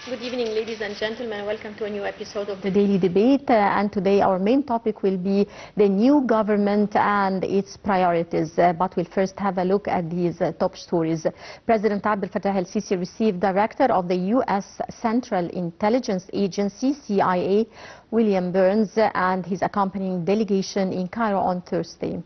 Good evening, ladies and gentlemen. Welcome to a new episode of the Daily Debate. And today our main topic will be the new government and its priorities. But we'll first have a look at these top stories. President Abdel Fattah el-Sisi received Director of the U.S. Central Intelligence Agency, CIA, William Burns, and his accompanying delegation in Cairo on Thursday.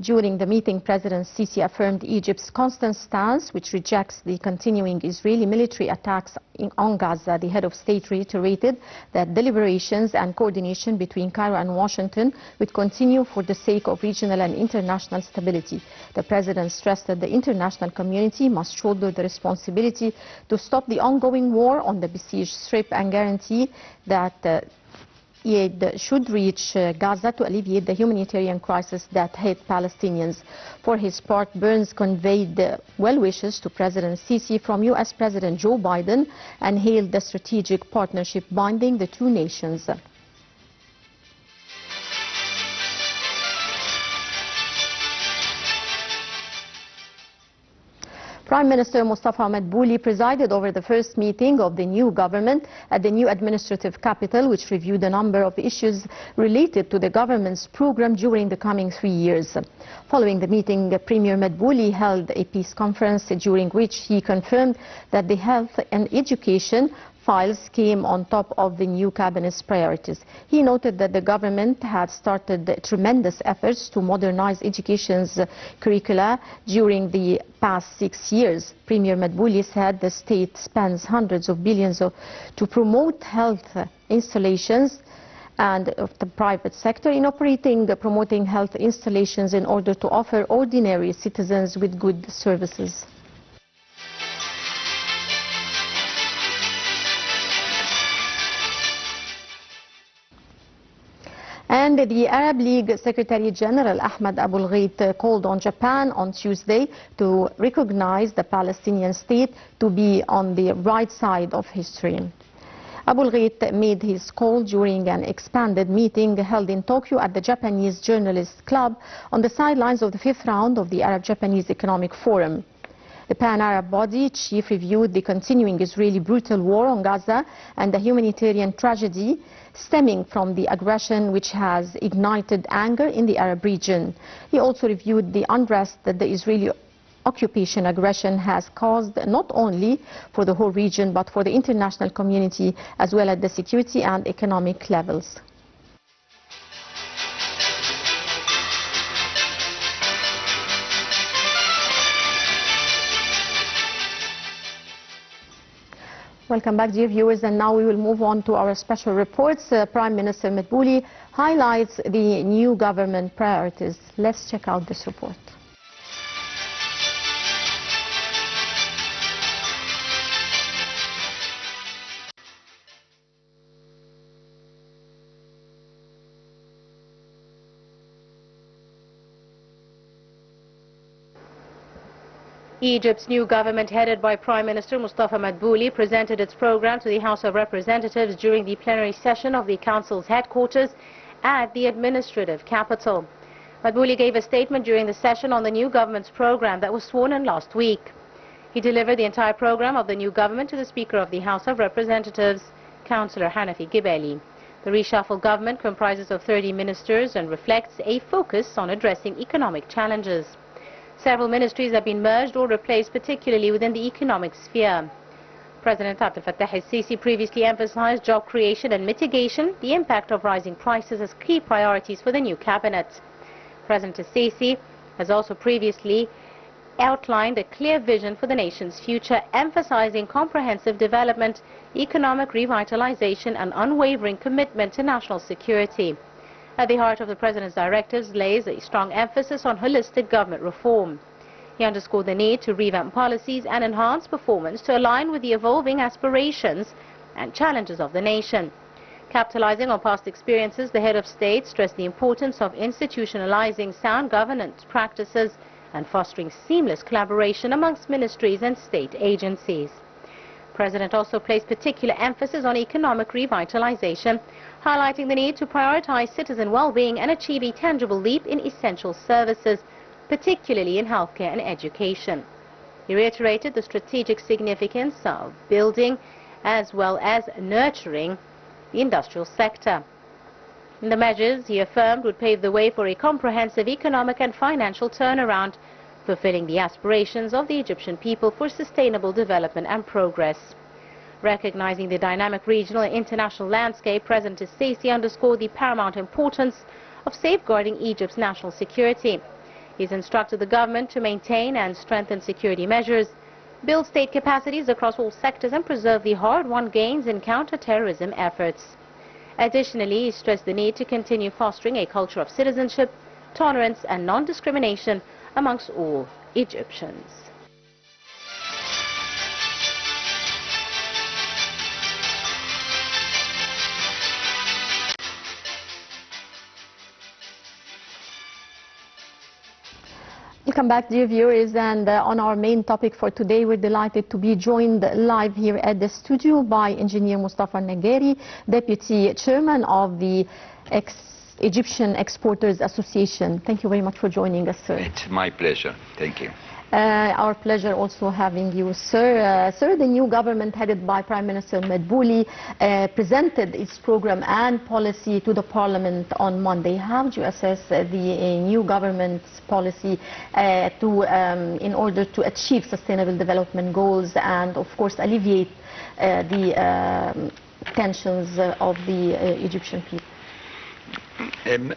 During the meeting, President Sisi affirmed Egypt's constant stance, which rejects the continuing Israeli military attacks on Gaza. The head of state reiterated that deliberations and coordination between Cairo and Washington would continue for the sake of regional and international stability. The president stressed that the international community must shoulder the responsibility to stop the ongoing war on the besieged Strip and guarantee that aid should reach Gaza to alleviate the humanitarian crisis that hit Palestinians. For his part, Burns conveyed well wishes to President Sisi from U.S. President Joe Biden and hailed the strategic partnership binding the two nations. Prime Minister Mostafa presided over the first meeting of the new government at the new administrative capital, which reviewed a number of issues related to the government's program during the coming 3 years. Following the meeting, Premier Madbouli held a peace conference during which he confirmed that the health and education files came on top of the new cabinet's priorities. He noted that the government had started tremendous efforts to modernize education's curricula during the past 6 years. Premier Madbouli said the state spends hundreds of billions to promote health installations and of the private sector in promoting health installations in order to offer ordinary citizens with good services. And the Arab League Secretary General Ahmed Abul Ghait called on Japan on Tuesday to recognize the Palestinian state to be on the right side of history. Abul Ghait made his call during an expanded meeting held in Tokyo at the Japanese Journalists Club on the sidelines of the 5th round of the Arab-Japanese Economic Forum. The Pan-Arab body chief reviewed the continuing Israeli brutal war on Gaza and the humanitarian tragedy stemming from the aggression which has ignited anger in the Arab region. He also reviewed the unrest that the Israeli occupation aggression has caused not only for the whole region but for the international community as well at the security and economic levels. Welcome back, dear viewers, and now we will move on to our special reports. Prime Minister Madbouli highlights the new government priorities. Let's check out this report. Egypt's new government, headed by Prime Minister Mostafa Madbouli, presented its program to the House of Representatives during the plenary session of the Council's headquarters at the administrative capital. Madbouli gave a statement during the session on the new government's program that was sworn in last week. He delivered the entire program of the new government to the Speaker of the House of Representatives, Councillor Hanafi Gibeli. The reshuffled government comprises of 30 ministers and reflects a focus on addressing economic challenges. Several ministries have been merged or replaced, particularly within the economic sphere. President Abdel Fattah el-Sisi previously emphasized job creation and mitigation, the impact of rising prices as key priorities for the new cabinet. President el-Sisi has also previously outlined a clear vision for the nation's future, emphasizing comprehensive development, economic revitalization and unwavering commitment to national security. At the heart of the President's directives lays a strong emphasis on holistic government reform. He underscored the need to revamp policies and enhance performance to align with the evolving aspirations and challenges of the nation. Capitalizing on past experiences, the head of state stressed the importance of institutionalizing sound governance practices and fostering seamless collaboration amongst ministries and state agencies. The President also placed particular emphasis on economic revitalization, highlighting the need to prioritize citizen well-being and achieve a tangible leap in essential services, particularly in healthcare and education. He reiterated the strategic significance of building as well as nurturing the industrial sector. The measures, he affirmed, would pave the way for a comprehensive economic and financial turnaround, fulfilling the aspirations of the Egyptian people for sustainable development and progress. Recognizing the dynamic regional and international landscape, President Sisi underscored the paramount importance of safeguarding Egypt's national security. He's instructed the government to maintain and strengthen security measures, build state capacities across all sectors, and preserve the hard-won gains in counter-terrorism efforts. Additionally, he stressed the need to continue fostering a culture of citizenship, tolerance and non-discrimination amongst all Egyptians. Welcome back, dear viewers, and on our main topic for today, we're delighted to be joined live here at the studio by Engineer Mostafa Naggari, Deputy Chairman of the Egyptian Exporters Association. Thank you very much for joining us, sir. It's my pleasure. Thank you. Our pleasure also having you, sir. Sir, the new government headed by Prime Minister Madbouli presented its program and policy to the Parliament on Monday. How do you assess the new government's policy in order to achieve sustainable development goals and, of course, alleviate the tensions of the Egyptian people?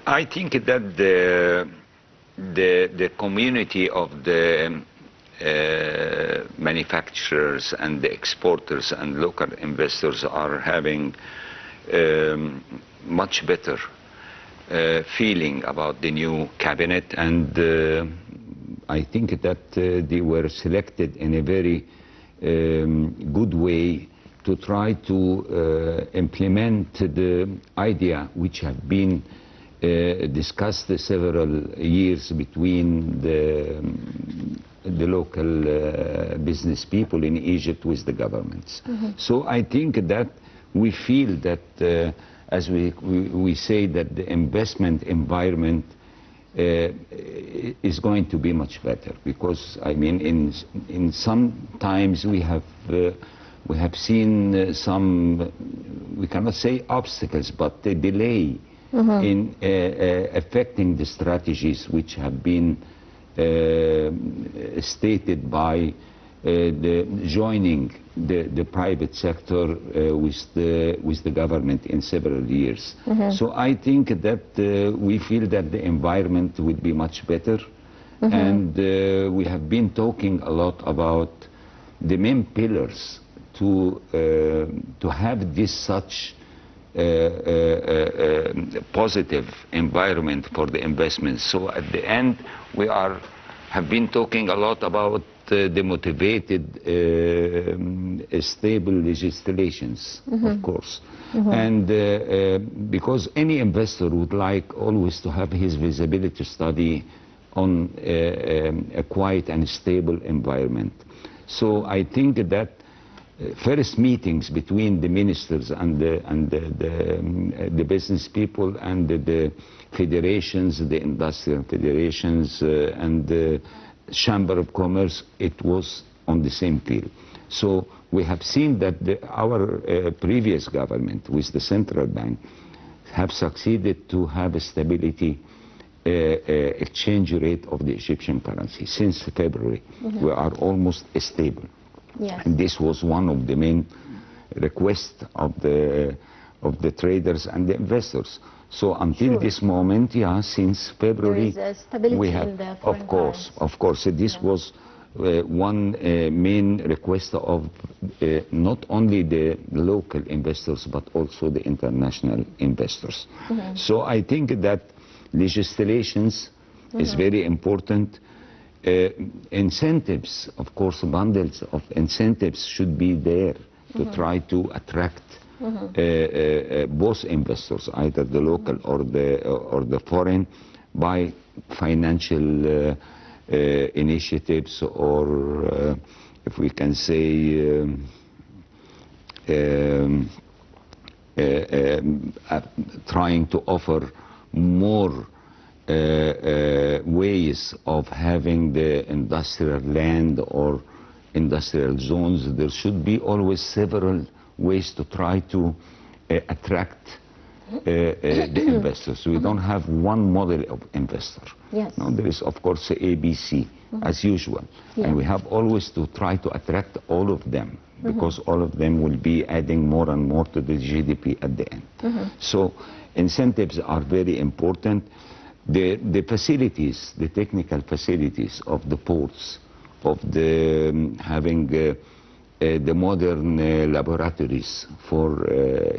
I think that the community of the manufacturers and the exporters and local investors are having much better feeling about the new cabinet, and I think that they were selected in a very good way to try to implement the idea which have been discussed several years between the local business people in Egypt with the governments. So I think that we feel that as we say that the investment environment is going to be much better, because I mean in some times we have seen some, we cannot say obstacles, but the delay in affecting the strategies which have been stated by joining the private sector with the government in several years. So I think that we feel that the environment will be much better, and we have been talking a lot about the main pillars to have this such positive environment for the investments. So at the end, we have been talking a lot about the motivated, stable legislations, of course. And because any investor would like always to have his visibility study on a quiet and stable environment. So I think that first meetings between the ministers and the business people and the federations, the industrial federations and the Chamber of Commerce, it was on the same field. So we have seen that our previous government with the central bank have succeeded to have a stability exchange rate of the Egyptian currency. Since February, we are almost stable. Yes. And this was one of the main requests of the traders and the investors. So until this moment, since February, there is stability we have, in the of course, this was one main request of not only the local investors but also the international investors. So I think that legislations is very important. Incentives, of course, bundles of incentives should be there to try to attract both investors, either the local or the foreign, by financial initiatives, or if we can say trying to offer more ways of having the industrial land or industrial zones. There should be always several ways to try to attract the investors. We don't have one model of investor. Yes. No, there is, of course, ABC, as usual. Yeah. And we have always to try to attract all of them, because all of them will be adding more and more to the GDP at the end. So incentives are very important. The facilities, the technical facilities of the ports, of the having the modern laboratories for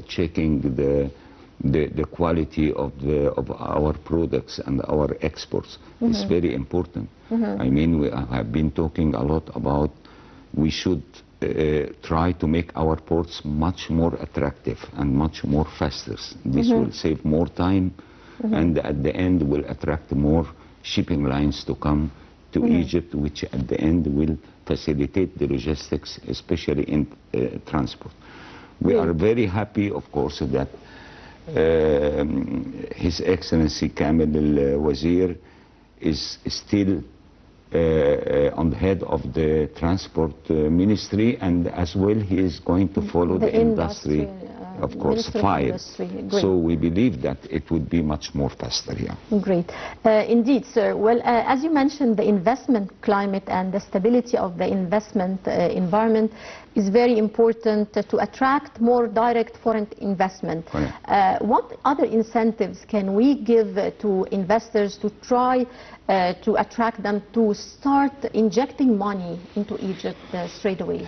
checking the quality of our products and our exports is very important. I mean, we have been talking a lot about we should try to make our ports much more attractive and much more faster. This will save more time, and at the end will attract more shipping lines to come to Egypt, which at the end will facilitate the logistics, especially in transport. We are very happy, of course, that His Excellency Kamel al-Wazir is still on the head of the transport ministry, and as well he is going to follow the industry, of course, file. So we believe that it would be much more faster here. Great. Indeed, sir. Well, as you mentioned, the investment climate and the stability of the investment environment is very important to attract more direct foreign investment. What other incentives can we give to investors to try to attract them to start injecting money into Egypt straight away?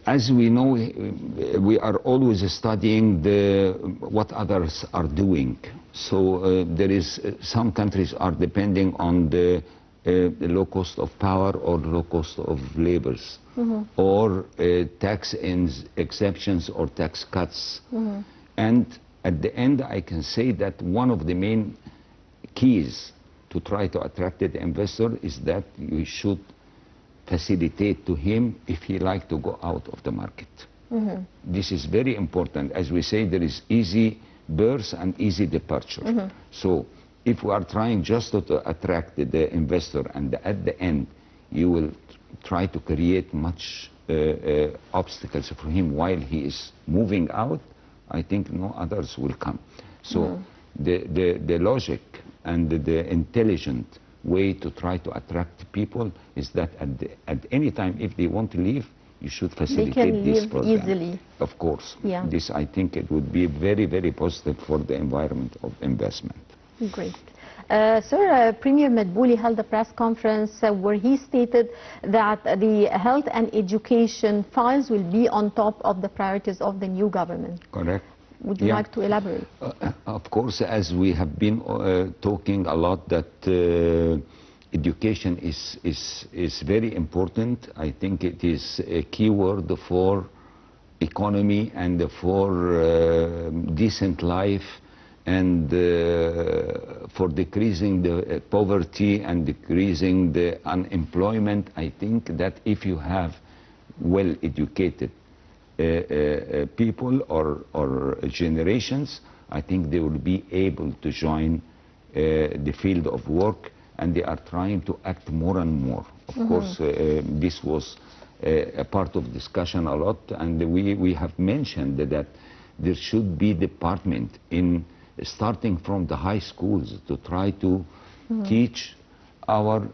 As we know, we are always studying what others are doing. So there is some countries are depending on the low cost of power or low cost of labors, or tax exemptions or tax cuts. And at the end, I can say that one of the main keys to try to attract the investor is that you should facilitate to him if he like to go out of the market. This is very important. As we say, there is easy birth and easy departure. So if we are trying just to attract the investor, and at the end you will try to create much obstacles for him while he is moving out, I think no others will come. So the logic and the intelligent way to try to attract people is that at any time, if they want to leave, you should facilitate this program. Easily. Of course. Yeah. This, I think, it would be very, very positive for the environment of investment. Great. Sir, Premier Madbouli held a press conference where he stated that the health and education files will be on top of the priorities of the new government. Correct. Would you like to elaborate? Of course, as we have been talking a lot, that education is very important. I think it is a key word for economy and for decent life, and for decreasing the poverty and decreasing the unemployment. I think that if you have well-educated people or generations, I think they will be able to join the field of work, and they are trying to act more and more. Of course, this was a part of discussion a lot, and we have mentioned that there should be department in starting from the high schools to try to teach our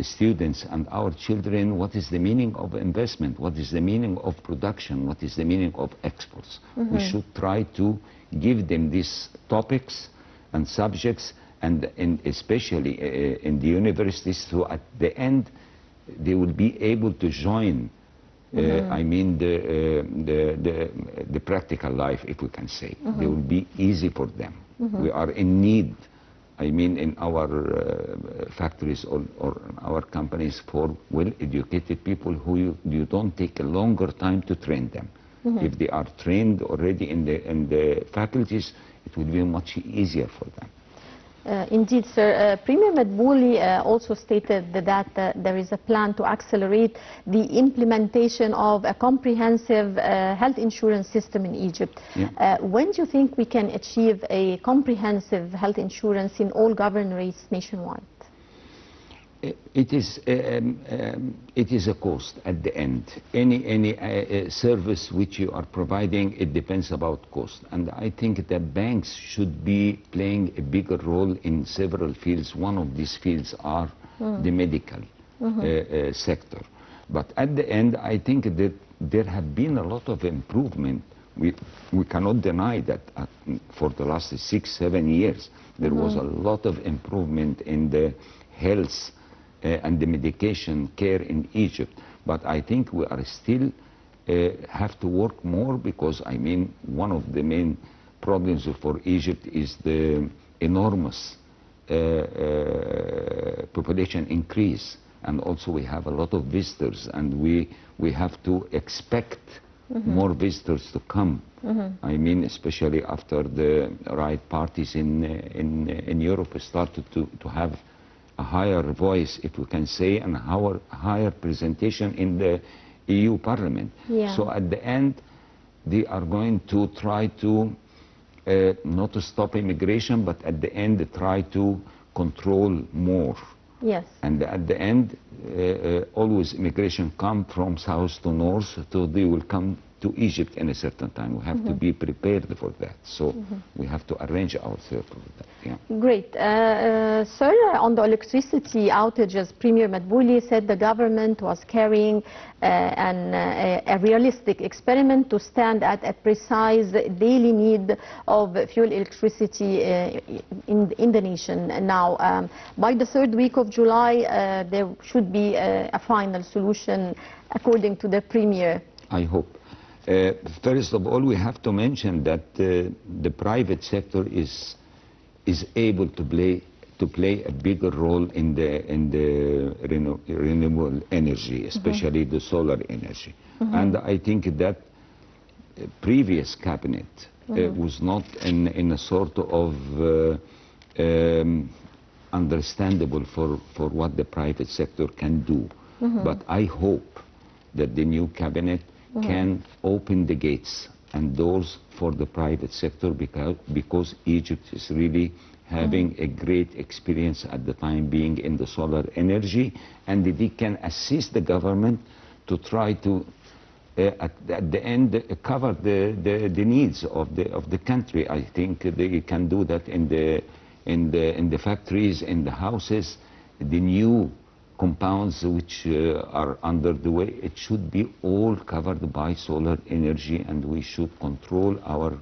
students and our children what is the meaning of investment, what is the meaning of production, what is the meaning of exports. We should try to give them these topics and subjects, and especially in the universities, so at the end they will be able to join I mean the practical life, if we can say. They will be easy for them. We are in need, I mean, in our factories or our companies, for well-educated people who you don't take a longer time to train them. If they are trained already in the faculties, it will be much easier for them. Indeed, sir. Premier Madbouli also stated that there is a plan to accelerate the implementation of a comprehensive health insurance system in Egypt. When do you think we can achieve a comprehensive health insurance in all governorates nationwide? It is a cost at the end. Any service which you are providing, it depends about cost. And I think that banks should be playing a bigger role in several fields. One of these fields are the medical sector. But at the end, I think that there have been a lot of improvement. We cannot deny that for the last 6-7 years, there was a lot of improvement in the health and the medication care in Egypt. But I think we are still have to work more, because I mean one of the main problems for Egypt is the enormous population increase, and also we have a lot of visitors, and we have to expect more visitors to come. I mean, especially after the right parties in Europe started to have a higher voice, if we can say, and higher presentation in the EU Parliament. So at the end, they are going to try to not to stop immigration, but at the end try to control more. And at the end, always immigration come from south to north, so they will come to Egypt in a certain time. We have to be prepared for that. So we have to arrange ourselves for that. Great. Sir, on the electricity outages, Premier Madbouli said the government was carrying a realistic experiment to stand at a precise daily need of fuel electricity in the nation. Now, by the third week of July, there should be a final solution according to the Premier. I hope. First of all, we have to mention that the private sector is able to play a bigger role in the renewable energy, especially the solar energy. And I think that previous cabinet was not in a sort of understandable for what the private sector can do. But I hope that the new cabinet can open the gates and doors for the private sector, because Egypt is really having a great experience at the time being in the solar energy, and they can assist the government to try to at the end cover the needs of the country. I think they can do that in the factories, in the houses, the new compounds which are under the way. It should be all covered by solar energy, and we should control our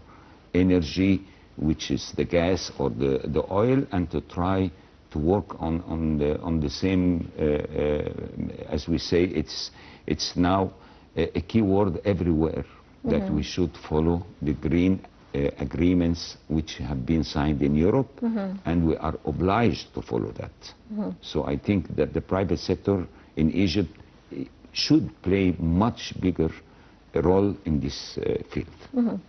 energy, which is the gas or the oil, and to try to work on the same, as we say, it's now a key word everywhere, that we should follow the green agreements which have been signed in Europe, and we are obliged to follow that. So I think that the private sector in Egypt should play much bigger role in this field.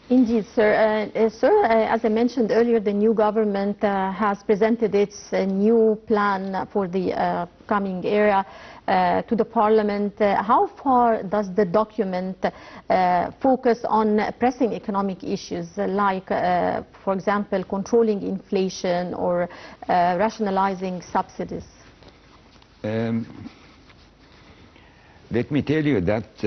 Indeed, sir. Sir, as I mentioned earlier, the new government has presented its new plan for the coming era to the parliament. How far does the document focus on pressing economic issues like, for example, controlling inflation or rationalizing subsidies? Let me tell you that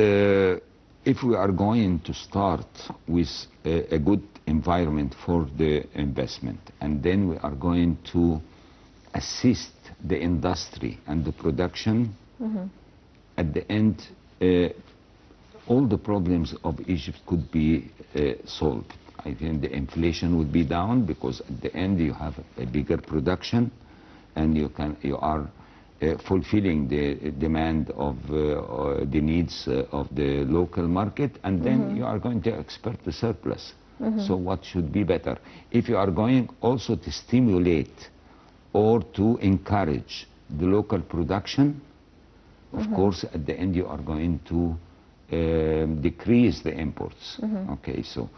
if we are going to start with a good environment for the investment, and then we are going to assist the industry and the production, at the end, all the problems of Egypt could be solved. I think the inflation would be down, because at the end you have a bigger production, and you are fulfilling the demand of the needs of the local market, and then you are going to export the surplus. So what should be better? If you are going also to stimulate or to encourage the local production, of course at the end you are going to decrease the imports. Okay, so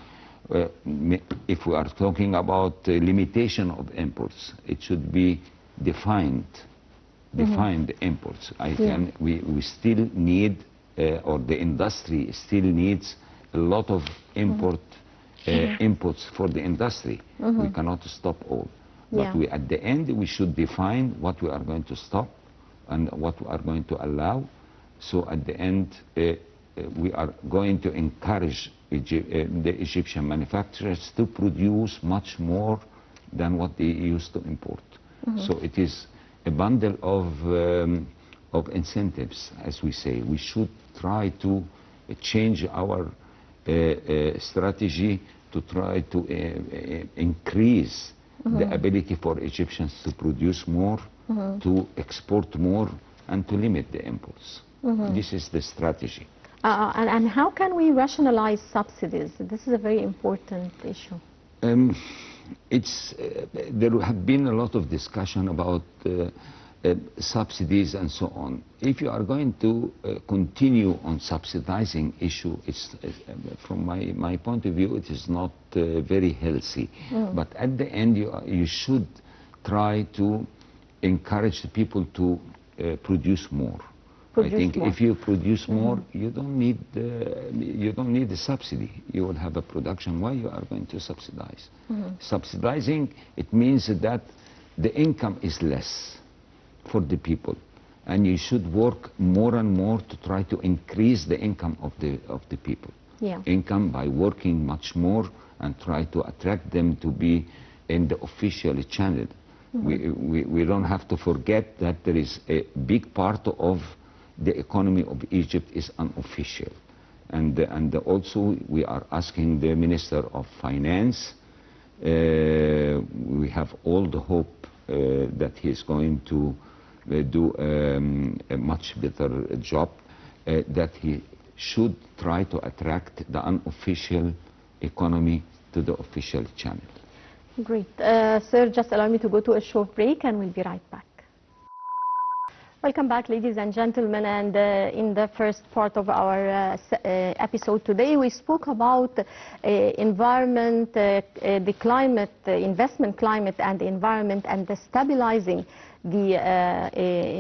if we are talking about limitation of imports, it should be defined imports. We still need, or the industry still needs a lot of inputs for the industry. We cannot stop all. But at the end, we should define what we are going to stop and what we are going to allow. So at the end, we are going to encourage the Egyptian manufacturers to produce much more than what they used to import. So it is a bundle of incentives, as we say. We should try to change our strategy to try to increase the ability for Egyptians to produce more, to export more, and to limit the imports. This is the strategy. And how can we rationalize subsidies? This is a very important issue. There have been a lot of discussion about subsidies and so on. If you are going to continue on subsidizing issue, from my point of view, it is not very healthy. But at the end, you should try to encourage the people to produce more. I think if you produce more, you don't need the subsidy. You will have a production. Why you are going to subsidize? Subsidizing, it means that the income is less for the people, and you should work more and more to try to increase the income of the people. Income by working much more and try to attract them to be in the official channel. We don't have to forget that there is a big part of the economy of Egypt is unofficial, and also we are asking the Minister of Finance. We have all the hope that he is going to do a much better job, that he should try to attract the unofficial economy to the official channel. Great. Sir, just allow me to go to a short break and we'll be right back. Welcome back, ladies and gentlemen, and in the first part of our episode today, we spoke about environment, the climate, investment climate and the environment, and the stabilizing the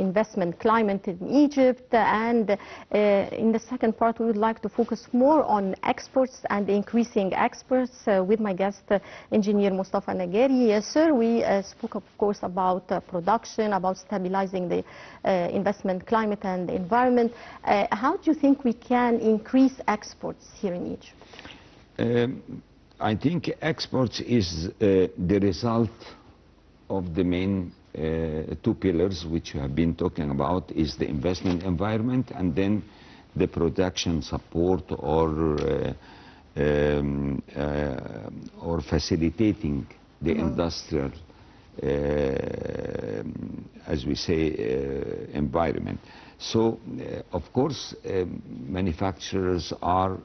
investment climate in Egypt. And in the second part, we would like to focus more on exports and increasing exports with my guest, engineer Mostafa Naggari. Yes, sir, we spoke, of course, about production, about stabilizing the investment climate and the environment. How do you think we can increase exports here in Egypt? I think exports is the result of the main two pillars which you have been talking about, is the investment environment and then the production support or facilitating the industrial, as we say, environment. So, of course, manufacturers are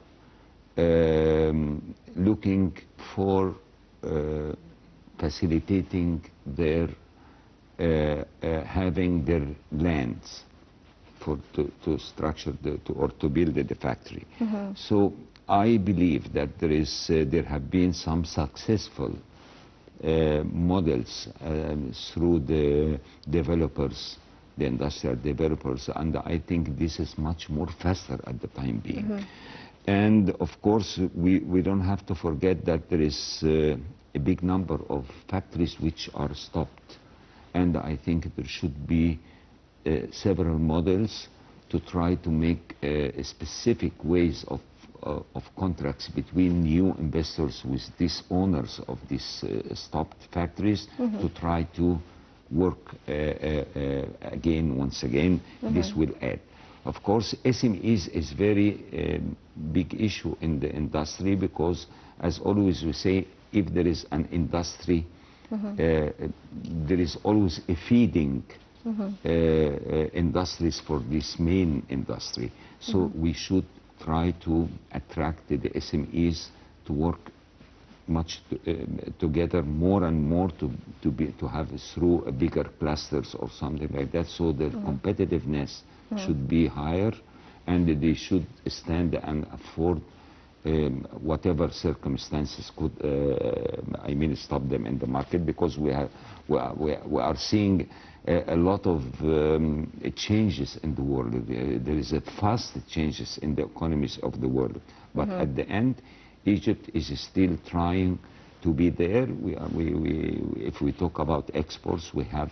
looking for facilitating their having their lands to structure or to build the factory. So I believe that there have been some successful models through the developers, the industrial developers, and I think this is much more faster at the time being. And of course, we don't have to forget that there is a big number of factories which are stopped. And I think there should be several models to try to make specific ways of contracts between new investors with these owners of these stopped factories to try to work once again. This will add. Of course, SMEs is very big issue in the industry because, as always we say, if there is an industry, there is always a feeding industries for this main industry. So we should try to attract the SMEs to work much together more and more to have through a bigger clusters or something like that. So their competitiveness should be higher, and they should stand and afford whatever circumstances could, stop them in the market, because we are seeing a lot of changes in the world. There is a fast changes in the economies of the world. But at the end, Egypt is still trying to be there. If we talk about exports, we have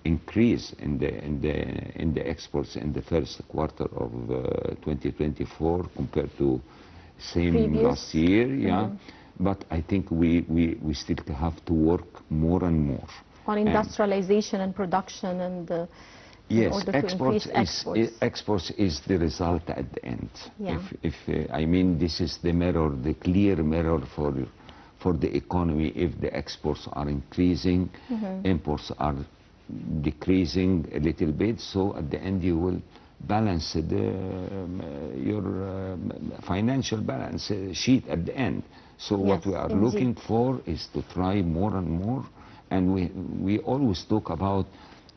increase in the exports in the first quarter of 2024 compared to same last year. Yeah, but I think we still have to work more and more on industrialization and production and in yes, order to increase exports is the result at the end. Yeah. If I mean, this is the mirror, the clear mirror for the economy. If the exports are increasing, imports are decreasing a little bit, so at the end you will balance your financial balance sheet at the end. So yes, what we are indeed. looking for is to try more and more, and we always talk about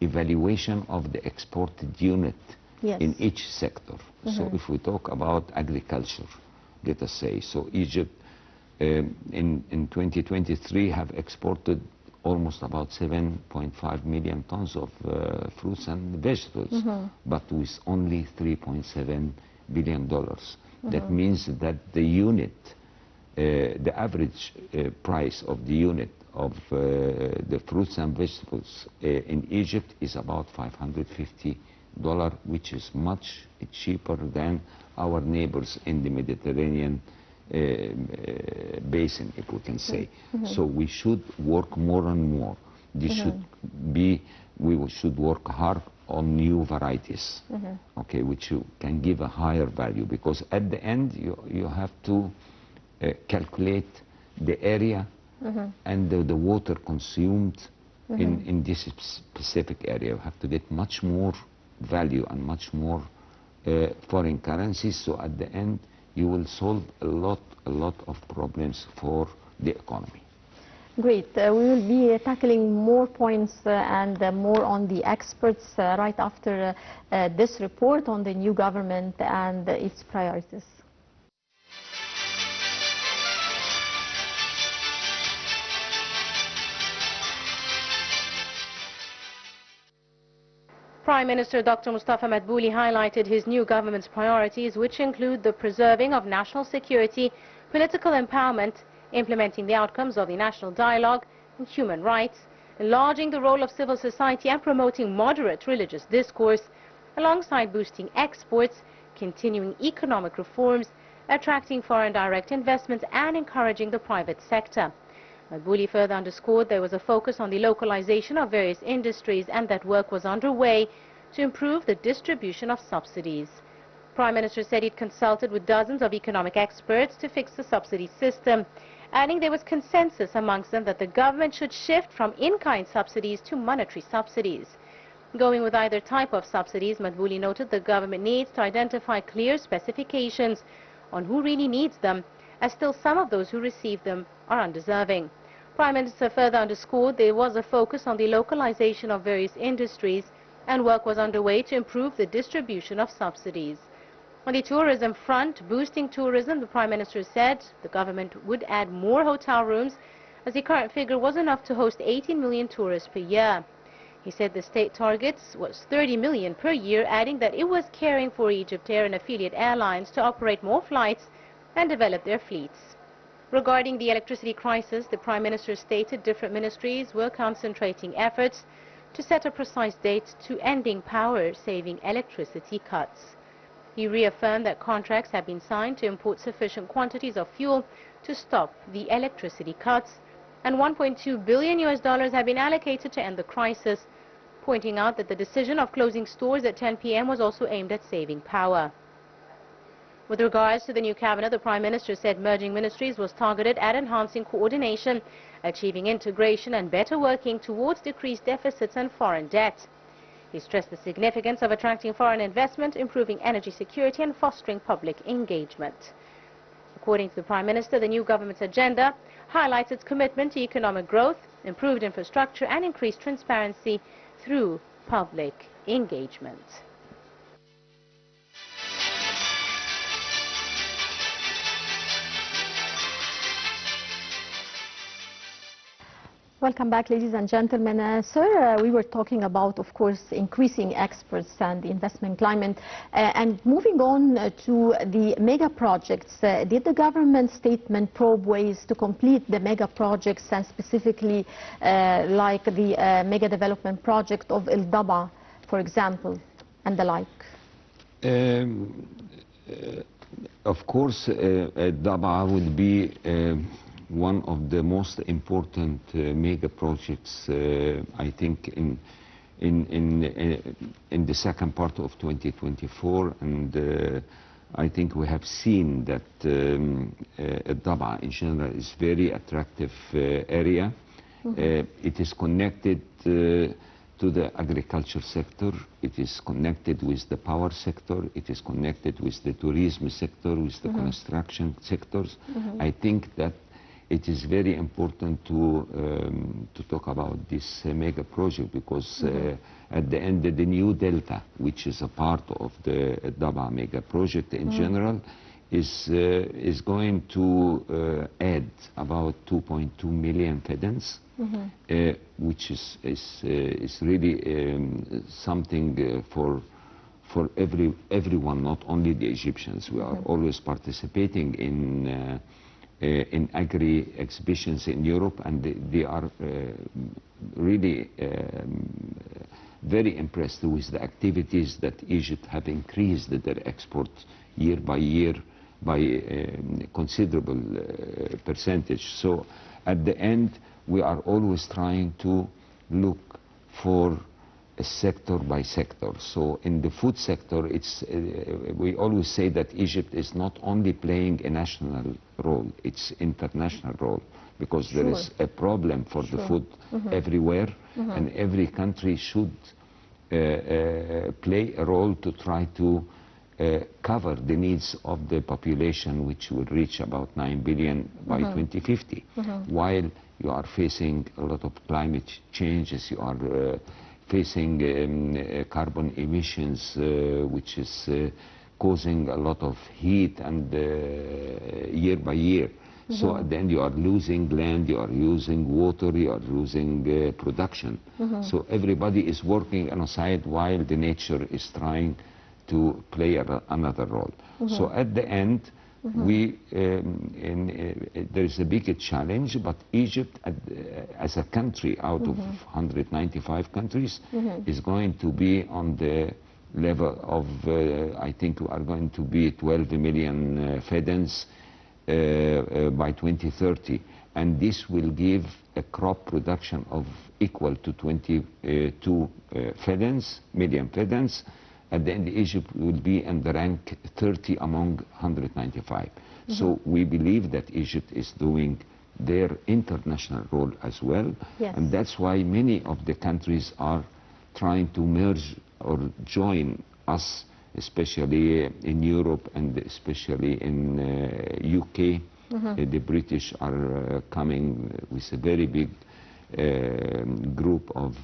evaluation of the exported unit yes. in each sector. So if we talk about agriculture, let us say, so Egypt in 2023 have exported almost about 7.5 million tons of fruits and vegetables, but with only $3.7 billion. That means that the unit, the average price of the unit of the fruits and vegetables in Egypt is about $550, which is much cheaper than our neighbors in the Mediterranean basin, if we can say. So we should work more and more. This should be, we should work hard on new varieties, okay, which you can give a higher value, because at the end you have to calculate the area and the water consumed in this specific area. You have to get much more value and much more foreign currencies, so at the end you will solve a lot of problems for the economy. Great. We will be tackling more points and more on the experts right after this report on the new government and its priorities. Prime Minister Dr. Mostafa Madbouli highlighted his new government's priorities, which include the preserving of national security, political empowerment, implementing the outcomes of the national dialogue and human rights, enlarging the role of civil society and promoting moderate religious discourse, alongside boosting exports, continuing economic reforms, attracting foreign direct investment and encouraging the private sector. Madbouli further underscored there was a focus on the localization of various industries and that work was underway to improve the distribution of subsidies. Prime Minister said he'd consulted with dozens of economic experts to fix the subsidy system, adding there was consensus amongst them that the government should shift from in-kind subsidies to monetary subsidies. Going with either type of subsidies, Madbouli noted the government needs to identify clear specifications on who really needs them, as still some of those who receive them are undeserving. Prime Minister further underscored there was a focus on the localization of various industries and work was underway to improve the distribution of subsidies. On the tourism front, boosting tourism, the Prime Minister said the government would add more hotel rooms as the current figure was enough to host 18 million tourists per year. He said the state targets was 30 million per year, adding that it was caring for Egyptair and affiliate airlines to operate more flights and develop their fleets. Regarding the electricity crisis, the Prime Minister stated different ministries were concentrating efforts to set a precise date to ending power-saving electricity cuts. He reaffirmed that contracts have been signed to import sufficient quantities of fuel to stop the electricity cuts, and $1.2 billion have been allocated to end the crisis, pointing out that the decision of closing stores at 10 p.m. was also aimed at saving power. With regards to the new cabinet, the Prime Minister said merging ministries was targeted at enhancing coordination, achieving integration and better working towards decreased deficits and foreign debt. He stressed the significance of attracting foreign investment, improving energy security and fostering public engagement. According to the Prime Minister, the new government's agenda highlights its commitment to economic growth, improved infrastructure and increased transparency through public engagement. Welcome back, ladies and gentlemen. Sir, we were talking about, of course, increasing exports and the investment climate. And moving on to the mega projects, did the government statement probe ways to complete the mega projects, and specifically like the mega development project of El Daba, for example, and the like? Of course, Daba would be one of the most important mega projects, I think, in the second part of 2024, and I think we have seen that Daba in general is very attractive area. It is connected to the agriculture sector, it is connected with the power sector, it is connected with the tourism sector, with the construction sectors. I think that it is very important to talk about this mega project, because at the end the new delta, which is a part of the Daba mega project in general, is going to add about 2.2 million fedans, which is really something for everyone, not only the Egyptians. We are always participating in agri exhibitions in Europe, and they are really very impressed with the activities that Egypt have increased their exports year by year by considerable percentage. So at the end, we are always trying to look for a sector by sector. So in the food sector, it's we always say that Egypt is not only playing a national role, it's international role, because there is a problem for the food everywhere, and every country should play a role to try to cover the needs of the population, which will reach about 9 billion by 2050. While you are facing a lot of climate changes, you are facing carbon emissions, which is causing a lot of heat and year by year. So at the end you are losing land, you are losing water, you are losing production. So everybody is working on a side while the nature is trying to play another role. So at the end, there is a big challenge, but Egypt as a country out of 195 countries is going to be on the level of, I think we are going to be 12 million fedans by 2030, and this will give a crop production of equal to 22 million fedans. At the end, Egypt will be in the rank 30 among 195. So we believe that Egypt is doing their international role as well. And that's why many of the countries are trying to merge or join us, especially in Europe and especially in UK. The British are coming with a very big group of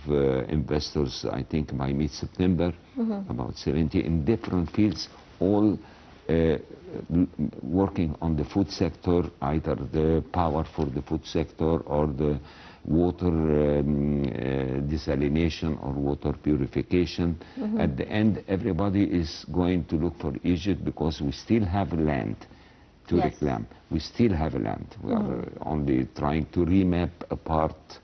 investors, I think by mid-September, about 70 in different fields, all working on the food sector, either the power for the food sector or the water desalination or water purification. At the end, everybody is going to look for Egypt, because we still have land to reclaim. We still have land. We are only trying to remap a part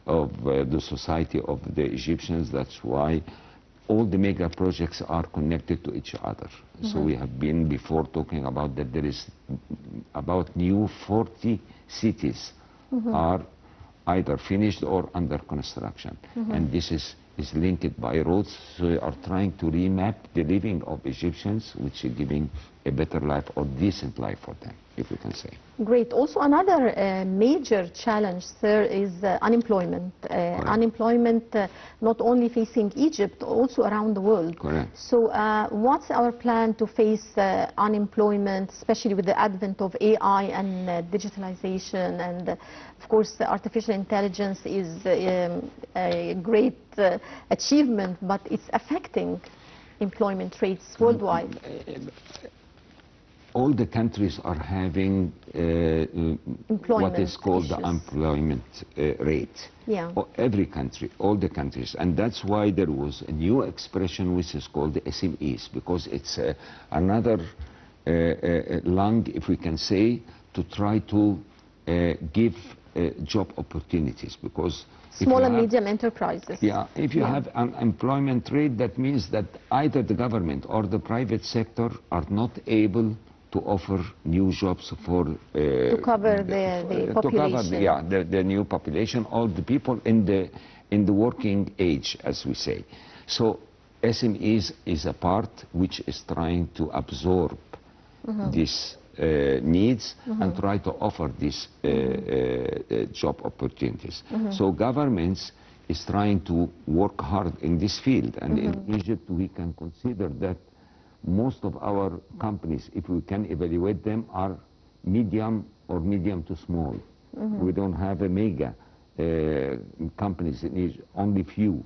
of the society of the Egyptians. That's why all the mega projects are connected to each other. So we have been before talking about that there is about new 40 cities are either finished or under construction. And this is linked by roads. So we are trying to remap the living of Egyptians, which is giving a better life or decent life for them, if we can say. Great. Also another major challenge, sir, is unemployment. Unemployment not only facing Egypt, also around the world. Correct. So what's our plan to face unemployment, especially with the advent of AI and digitalization? And of course, artificial intelligence is a great achievement, but it's affecting employment rates worldwide. all the countries are having what is called issues. the employment rate. Yeah. Every country, all the countries. And that's why there was a new expression which is called the SMEs, because it's another lung, if we can say, to try to give job opportunities. Because small and medium enterprises. Yeah, if you have an employment rate, that means that either the government or the private sector are not able to offer new jobs for to cover the population. The new population, all the people in the working age, as we say. So SMEs is a part which is trying to absorb these needs and try to offer these job opportunities. So governments is trying to work hard in this field, and in Egypt we can consider that most of our companies, if we can evaluate them, are medium or medium to small. We don't have a mega companies in Egypt, only few.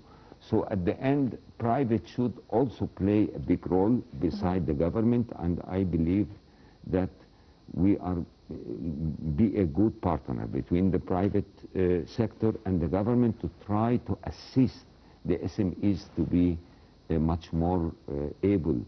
So at the end, private should also play a big role beside the government, and I believe that we are be a good partner between the private sector and the government to try to assist the SMEs to be much more able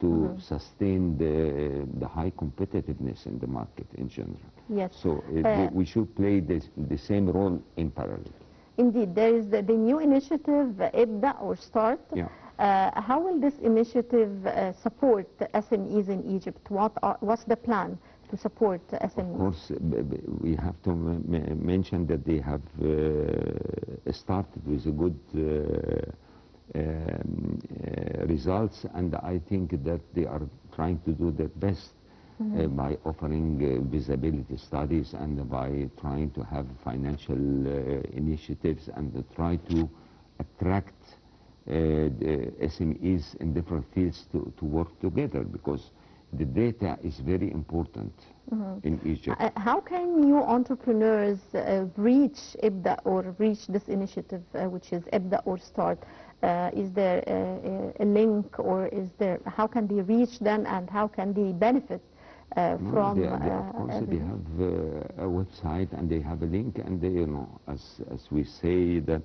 to sustain the high competitiveness in the market in general. Yes. So we should play the same role in parallel. Indeed, there is the new initiative, IBDA or START. Yeah. How will this initiative support the SMEs in Egypt? What's the plan to support SMEs? Of course, we have to mention that they have started with a good results, and I think that they are trying to do their best by offering visibility studies and by trying to have financial initiatives and to try to attract the SMEs in different fields to work together, because the data is very important in Egypt. How can new entrepreneurs reach IBDA or reach this initiative, which is IBDA or START? Is there a link, or is there? How can they reach them, and how can they benefit from? Of course, they have a website and they have a link, and they, you know, as we say that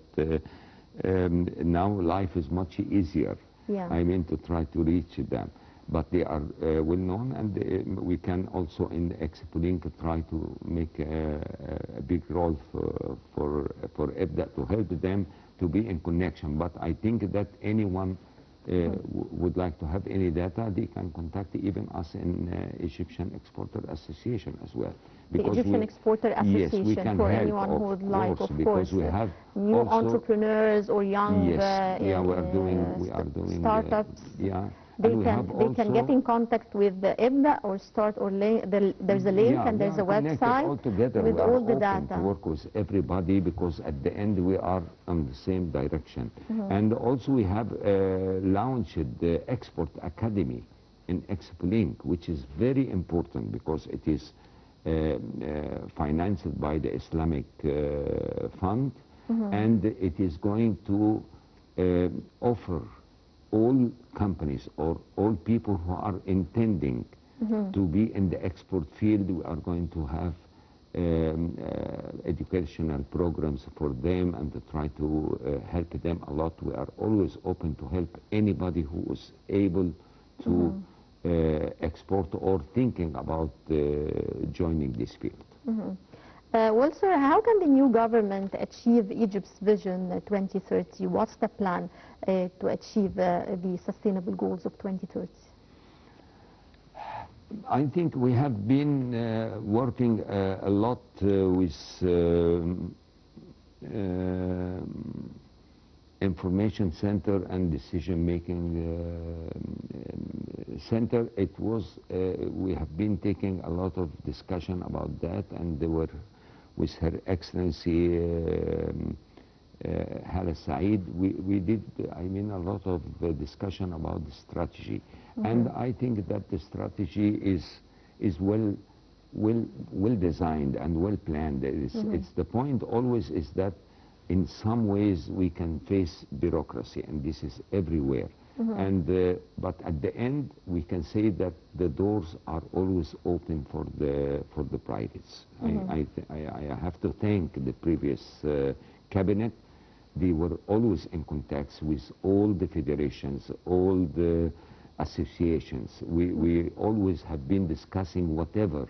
now life is much easier. Yeah. I mean, to try to reach them. But they are well known, and we can also in the Expo Link try to make a big role for IBDA to help them to be in connection. But I think that anyone would like to have any data, they can contact even us in Egyptian Exporter Association as well. Because the Egyptian Exporter Association, yes, we can for help, anyone who would like, of because course, we have new also entrepreneurs or young we are doing startups. They can get in contact with the IBDA or START, or there's a link and there's a website all together. with all the data. To work with everybody, because at the end we are on the same direction. And also we have launched the Export Academy in Expo Link, which is very important because it is financed by the Islamic Fund, and it is going to offer all companies or all people who are intending to be in the export field. We are going to have educational programs for them and to try to help them a lot. We are always open to help anybody who is able to export or thinking about joining this field. Well, sir, how can the new government achieve Egypt's Vision 2030? What's the plan to achieve the sustainable goals of 2030? I think we have been working a lot with information center and decision-making center. It was we have been taking a lot of discussion about that, and they were with Her Excellency Hala Said. We did, I mean, a lot of discussion about the strategy, and I think that the strategy is well designed and well planned. It's the point always is that in some ways we can face bureaucracy, and this is everywhere. But at the end, we can say that the doors are always open for the privates. I have to thank the previous cabinet. They were always in contact with all the federations, all the associations. We always have been discussing whatever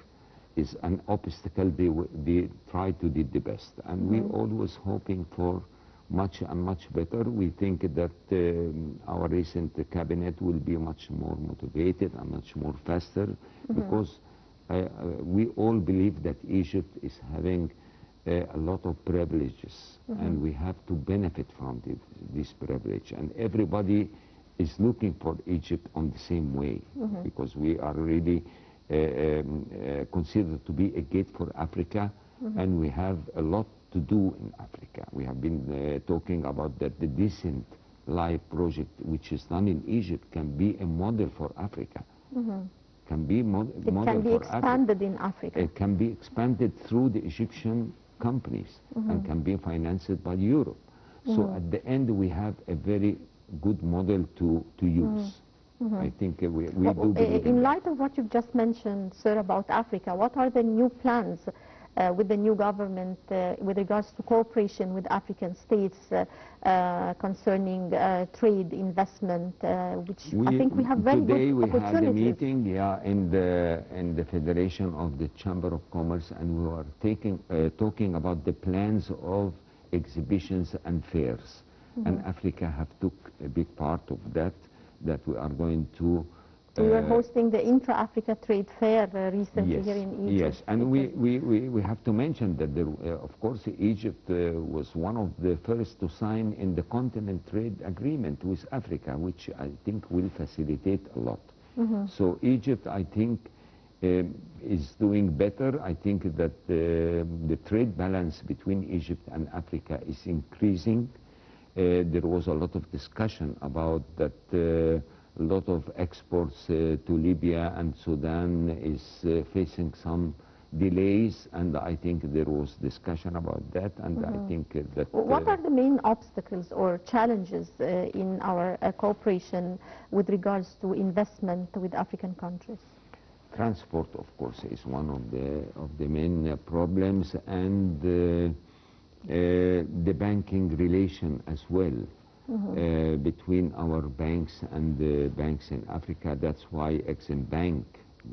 is an obstacle. They try to do the best, and we always hoping for much and much better. We think that our recent cabinet will be much more motivated and much more faster, because we all believe that Egypt is having a lot of privileges, and we have to benefit from this privilege, and everybody is looking for Egypt on the same way, because we are really considered to be a gate for Africa, and we have a lot to do in Africa. We have been talking about that the Decent Life project, which is done in Egypt, can be a model for Africa. Can be model for Africa. It can be expanded in Africa. It can be expanded through the Egyptian companies and can be financed by Europe. So at the end, we have a very good model to use. I think we do believe in light of what you've just mentioned, sir, about Africa, what are the new plans with the new government with regards to cooperation with African states concerning trade, investment, which I think we have very good opportunities. Today we had a meeting in the Federation of the Chamber of Commerce, and we were talking about the plans of exhibitions and fairs. And Africa have took a big part of that we are going to... We were hosting the Intra-Africa Trade Fair recently here in Egypt. Yes, and we have to mention that, of course, Egypt was one of the first to sign in the Continental Trade Agreement with Africa, which I think will facilitate a lot. So Egypt, I think, is doing better. I think that the trade balance between Egypt and Africa is increasing. There was a lot of discussion about that a lot of exports to Libya and Sudan is facing some delays, and I think there was discussion about that, and I think that... What are the main obstacles or challenges in our cooperation with regards to investment with African countries? Transport, of course, is one of the main problems, and the banking relation as well. Between our banks and the banks in Africa. That's why Exim Bank.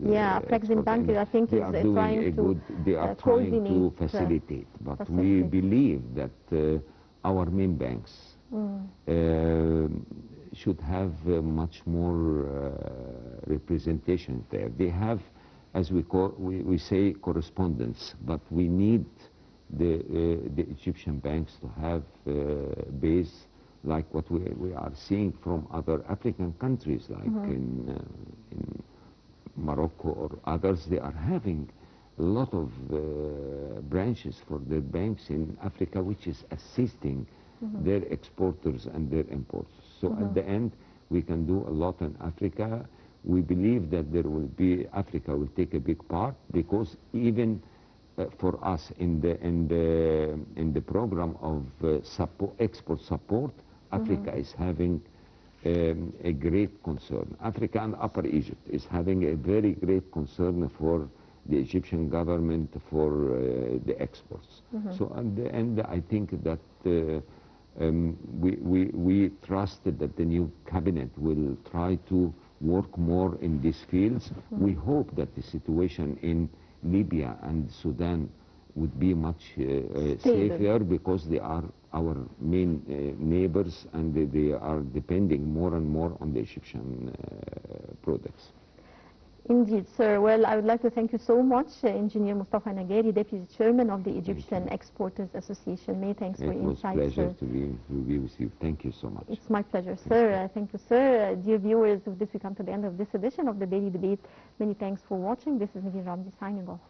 Exim Bank, I think, is trying to They are trying to facilitate, but we believe that our main banks should have much more representation there. They have, as we say, correspondence, but we need the Egyptian banks to have base like what we are seeing from other African countries, like in Morocco or others. They are having a lot of branches for their banks in Africa, which is assisting their exporters and their importers. So at the end, we can do a lot in Africa. We believe that Africa will take a big part, because even for us in the program of export support, Africa is having a great concern. Africa and Upper Egypt is having a very great concern for the Egyptian government for the exports. So at the end, I think that we trust that the new cabinet will try to work more in these fields. We hope that the situation in Libya and Sudan would be much safer, because they are our main neighbors, and they are depending more and more on the Egyptian products. Indeed, sir. Well, I would like to thank you so much, Engineer Mostafa Naggari, Deputy Chairman of the Egyptian Exporters Association. Many thanks for your insights, sir. It was a pleasure to be with you. Thank you so much. It's my pleasure, sir. Thank you, sir. Dear viewers, with this we come to the end of this edition of the Daily Debate. Many thanks for watching. This is Nagin Ramzi signing off.